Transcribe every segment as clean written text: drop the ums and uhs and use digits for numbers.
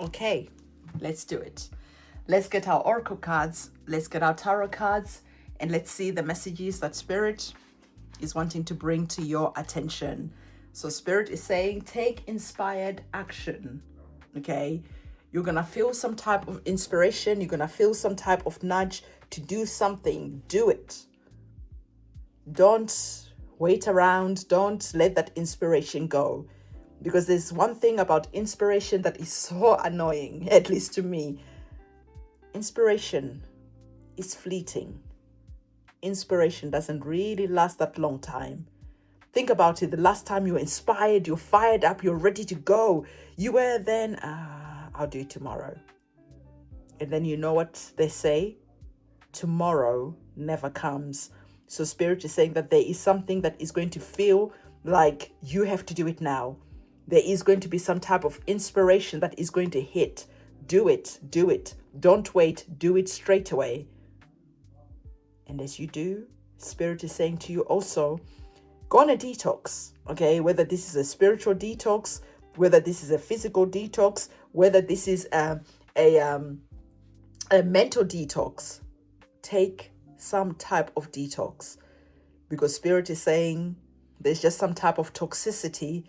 Okay, let's do it. Let's get our oracle cards, let's get our tarot cards, and let's see the messages that Spirit is wanting to bring to your attention. So Spirit is saying, take inspired action. Okay, you're gonna feel some type of inspiration, you're gonna feel some type of nudge to do something. Do it. Don't wait around, don't let that inspiration go. Because there's one thing about inspiration that is so annoying, at least to me. Inspiration is fleeting. Inspiration doesn't really last that long time. Think about it. The last time you were inspired, you're fired up, you're ready to go. You were then, I'll do it tomorrow. And then you know what they say? Tomorrow never comes. So Spirit is saying that there is something that is going to feel like you have to do it now. There is going to be some type of inspiration that is going to hit. Do it, do it. Don't wait, do it straight away. And as you do, Spirit is saying to you also, go on a detox, okay? Whether this is a spiritual detox, whether this is a physical detox, whether this is a mental detox, take some type of detox. Because Spirit is saying there's just some type of toxicity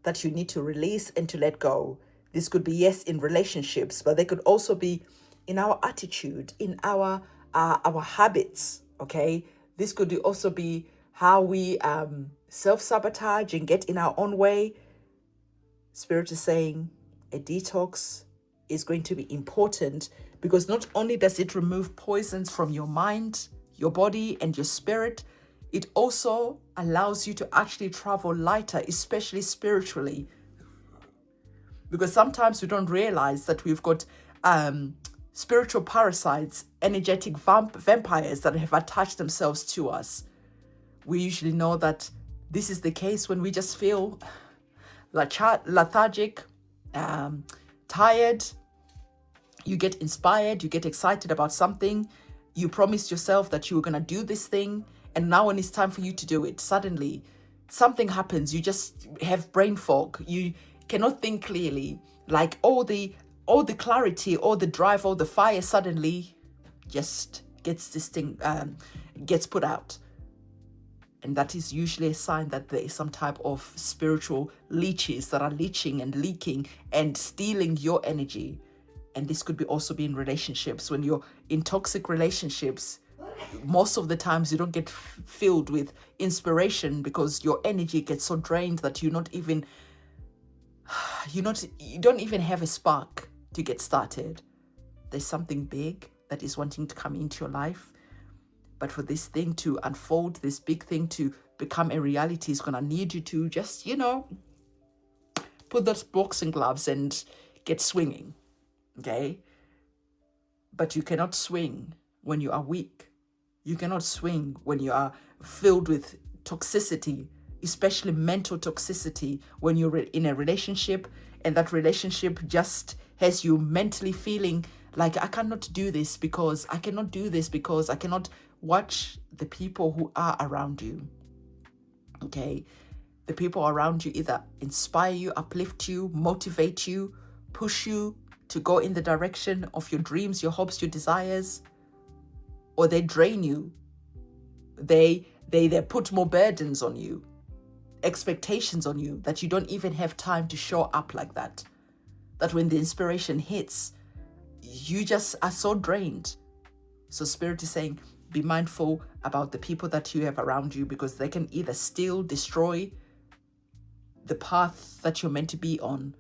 that you need to release and to let go. This could be, yes, in relationships, but they could also be in our attitude, in our habits, okay? This could also be how we self-sabotage and get in our own way. Spirit is saying a detox is going to be important because not only does it remove poisons from your mind, your body, and your spirit, it also allows you to actually travel lighter, especially spiritually. Because sometimes we don't realize that we've got spiritual parasites, energetic vampires that have attached themselves to us. We usually know that this is the case when we just feel lethargic, tired. You get inspired, you get excited about something. You promised yourself that you were going to do this thing. And now when it's time for you to do it, suddenly something happens. You just have brain fog. You cannot think clearly. Like all the clarity, all the drive, all the fire suddenly just gets put out. And that is usually a sign that there is some type of spiritual leeches that are leeching and leaking and stealing your energy. And this could be also be in relationships. When you're in toxic relationships, most of the times you don't get filled with inspiration because your energy gets so drained that you don't even have a spark to get started. There's something big that is wanting to come into your life. But for this thing to unfold, this big thing to become a reality, is going to need you to just, put those boxing gloves and get swinging. Okay? But you cannot swing when you are weak. You cannot swing when you are filled with toxicity, especially mental toxicity, when you're in a relationship and that relationship just has you mentally feeling like, I cannot do this because I cannot watch the people who are around you. Okay? The people around you either inspire you, uplift you, motivate you, push you to go in the direction of your dreams, your hopes, your desires, or they drain you. They put more burdens on you, expectations on you, that you don't even have time to show up like that. That when the inspiration hits, you just are so drained. So Spirit is saying, be mindful about the people that you have around you, because they can either steal, destroy the path that you're meant to be on,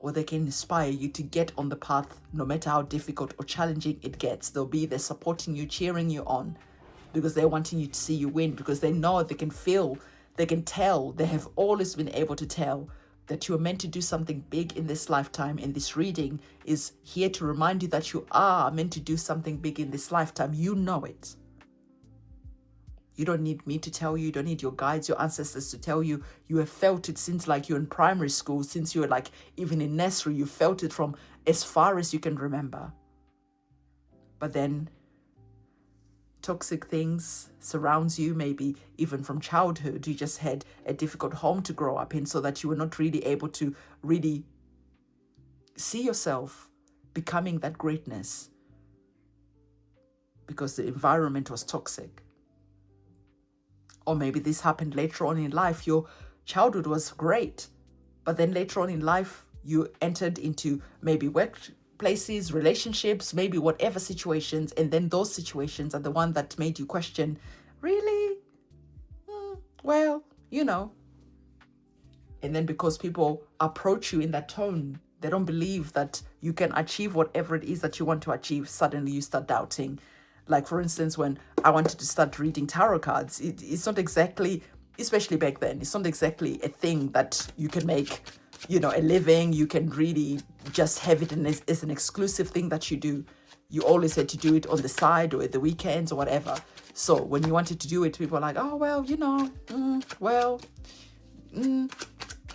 or they can inspire you to get on the path no matter how difficult or challenging it gets. They'll be there supporting you, cheering you on, because they're wanting you to see you win, because they know, they can feel, they can tell, they have always been able to tell that you are meant to do something big in this lifetime. And this reading is here to remind you that you are meant to do something big in this lifetime. You know it. You don't need me to tell you. You don't need your guides, your ancestors to tell you. You have felt it since like you're in primary school, since you were like even in nursery. You felt it from as far as you can remember. But then toxic things surrounds you, maybe even from childhood. You just had a difficult home to grow up in, so that you were not really able to really see yourself becoming that greatness because the environment was toxic. Or maybe this happened later on in life. Your childhood was great, but then later on in life, you entered into maybe workplaces, relationships, maybe whatever situations. And then those situations are the one that made you question, really? Well, you know. And then because people approach you in that tone, they don't believe that you can achieve whatever it is that you want to achieve. Suddenly you start doubting. Like, for instance, when I wanted to start reading tarot cards, it's not exactly, especially back then, it's not exactly a thing that you can make, you know, a living. You can really just have it as an exclusive thing that you do. You always had to do it on the side or at the weekends or whatever. So when you wanted to do it, people were like, oh, well, you know,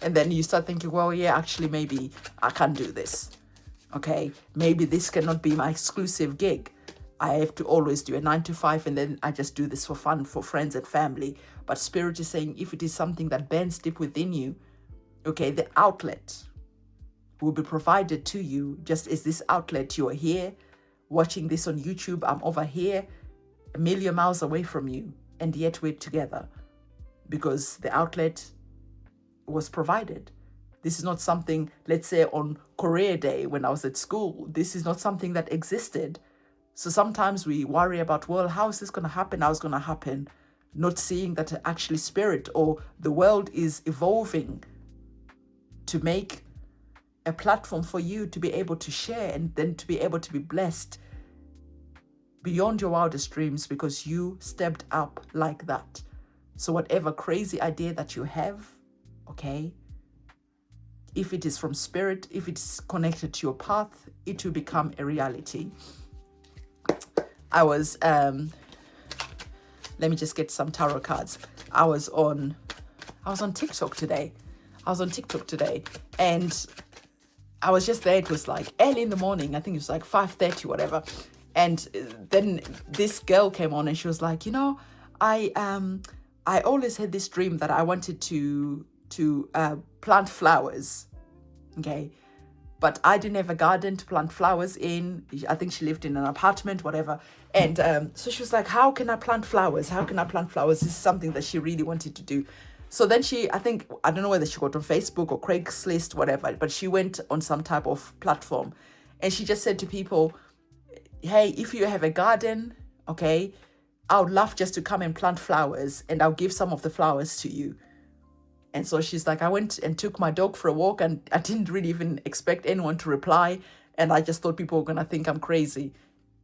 and then you start thinking, well, yeah, actually, maybe I can't do this. Okay, maybe this cannot be my exclusive gig. I have to always do a 9 to 5, and then I just do this for fun, for friends and family. But Spirit is saying, if it is something that burns deep within you, okay, the outlet will be provided to you. Just as this outlet, you are here watching this on YouTube. I'm over here, a million miles away from you, and yet we're together because the outlet was provided. This is not something, let's say on career day when I was at school, this is not something that existed. So sometimes we worry about, well, how is this going to happen? How is it going to happen? Not seeing that actually Spirit or the world is evolving to make a platform for you to be able to share and then to be able to be blessed beyond your wildest dreams because you stepped up like that. So whatever crazy idea that you have, okay, if it is from Spirit, if it's connected to your path, it will become a reality. I was, let me just get some tarot cards. I was on TikTok today. And I was just there. It was like early in the morning. I think it was like 5:30, whatever. And then this girl came on and she was like, you know, I always had this dream that I wanted to plant flowers. Okay. But I didn't have a garden to plant flowers in. I think she lived in an apartment, whatever. And so she was like, how can I plant flowers? This is something that she really wanted to do. So then I don't know whether she got on Facebook or Craigslist, whatever, but she went on some type of platform. And she just said to people, hey, if you have a garden, okay, I would love just to come and plant flowers and I'll give some of the flowers to you. And so she's like, I went and took my dog for a walk and I didn't really even expect anyone to reply. And I just thought people were going to think I'm crazy.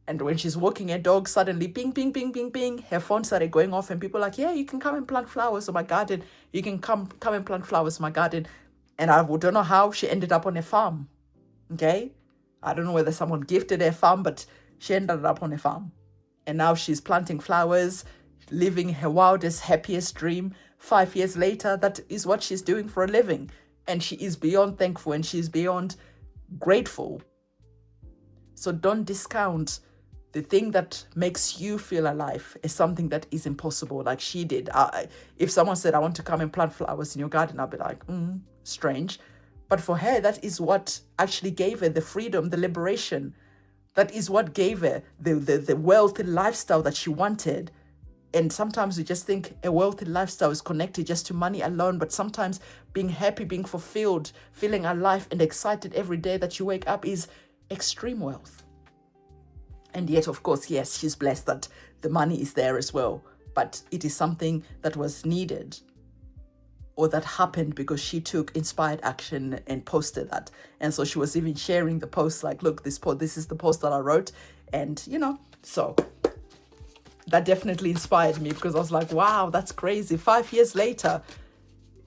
And when she's walking her dog, suddenly ping, ping, ping, ping, ping, her phone started going off and people are like, yeah, you can come and plant flowers in my garden. You can come and plant flowers in my garden. And I don't know how she ended up on a farm. Okay. I don't know whether someone gifted her a farm, but she ended up on a farm. And now she's planting flowers, living her wildest, happiest dream. 5 years later, that is what she's doing for a living. And she is beyond thankful and she's beyond grateful. So don't discount the thing that makes you feel alive as something that is impossible, like she did. If someone said, I want to come and plant flowers in your garden, I'll be like, strange. But for her, that is what actually gave her the freedom, the liberation. That is what gave her the wealthy lifestyle that she wanted. And sometimes we just think a wealthy lifestyle is connected just to money alone. But sometimes being happy, being fulfilled, feeling alive and excited every day that you wake up is extreme wealth. And yet, of course, yes, she's blessed that the money is there as well. But it is something that was needed or that happened because she took inspired action and posted that. And so she was even sharing the post like, look, this is the post that I wrote. And, you know, so that definitely inspired me because I was like, wow, that's crazy. 5 years later,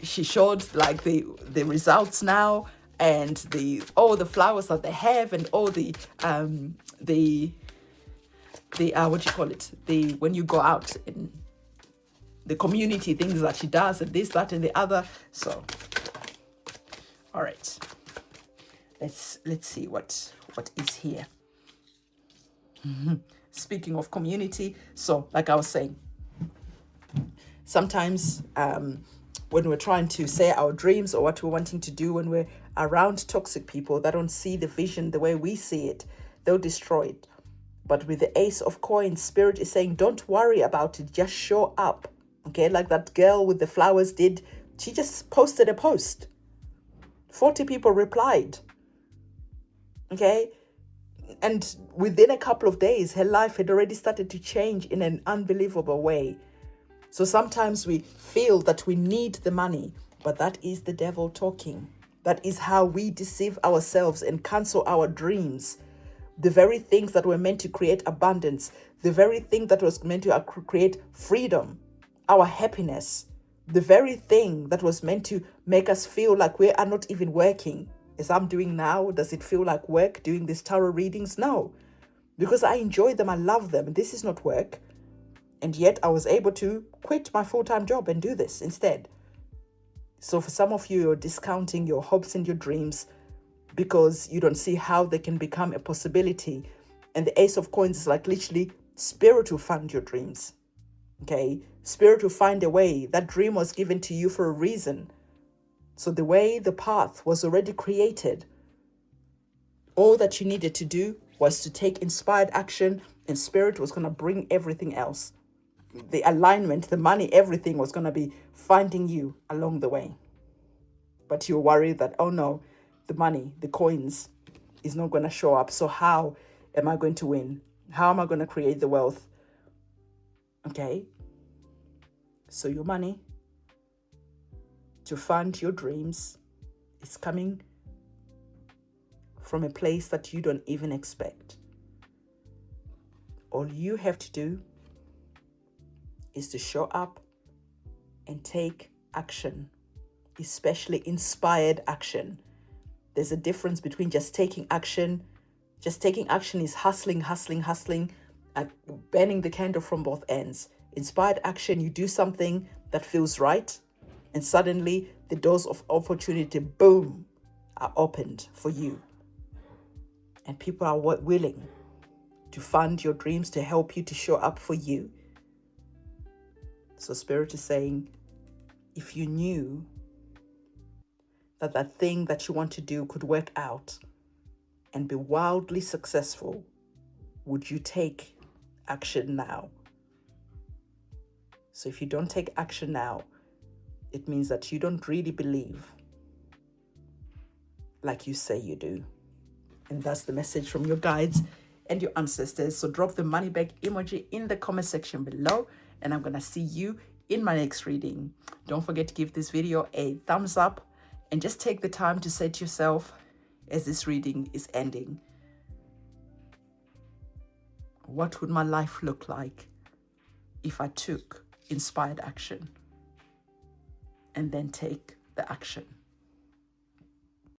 she showed like the results now and all the flowers that they have and all the what do you call it? When you go out in the community things that she does and this, that, and the other. So, all right, let's see what is here. Speaking of community, so like I was saying, sometimes when we're trying to say our dreams or what we're wanting to do when we're around toxic people that don't see the vision the way we see it, they'll destroy it. But with the Ace of Coins, Spirit is saying, don't worry about it. Just show up. Okay, like that girl with the flowers did. She just posted a post. 40 people replied. Okay, and within a couple of days, her life had already started to change in an unbelievable way. So sometimes we feel that we need the money, but that is the devil talking. That is how we deceive ourselves and cancel our dreams. The very things that were meant to create abundance, the very thing that was meant to create freedom, our happiness, the very thing that was meant to make us feel like we are not even working. As I'm doing now, does it feel like work doing these tarot readings? No, because I enjoy them, I love them. This is not work. And yet I was able to quit my full-time job and do this instead. So for some of you, you're discounting your hopes and your dreams because you don't see how they can become a possibility. And the Ace of Coins is like literally Spirit will fund your dreams. Okay? Spirit will find a way. That dream was given to you for a reason. So the way, the path was already created. All that you needed to do was to take inspired action, and Spirit was going to bring everything else. The alignment, the money, everything was going to be finding you along the way. But you're worried that, oh no, the money, the coins is not going to show up. So how am I going to win? How am I going to create the wealth? Okay. So your money to fund your dreams is coming from a place that you don't even expect. All you have to do is to show up and take action, especially inspired action. There's a difference between just taking action. Just taking action is hustling, burning the candle from both ends. Inspired action, you do something that feels right, and suddenly the doors of opportunity, boom, are opened for you. And people are willing to fund your dreams, to help you, to show up for you. So Spirit is saying, if you knew that that thing that you want to do could work out and be wildly successful, would you take action now? So if you don't take action now, it means that you don't really believe like you say you do. And that's the message from your guides and your ancestors. So drop the money bag emoji in the comment section below, and I'm going to see you in my next reading. Don't forget to give this video a thumbs up and just take the time to say to yourself, as this reading is ending, what would my life look like if I took inspired action? And then take the action.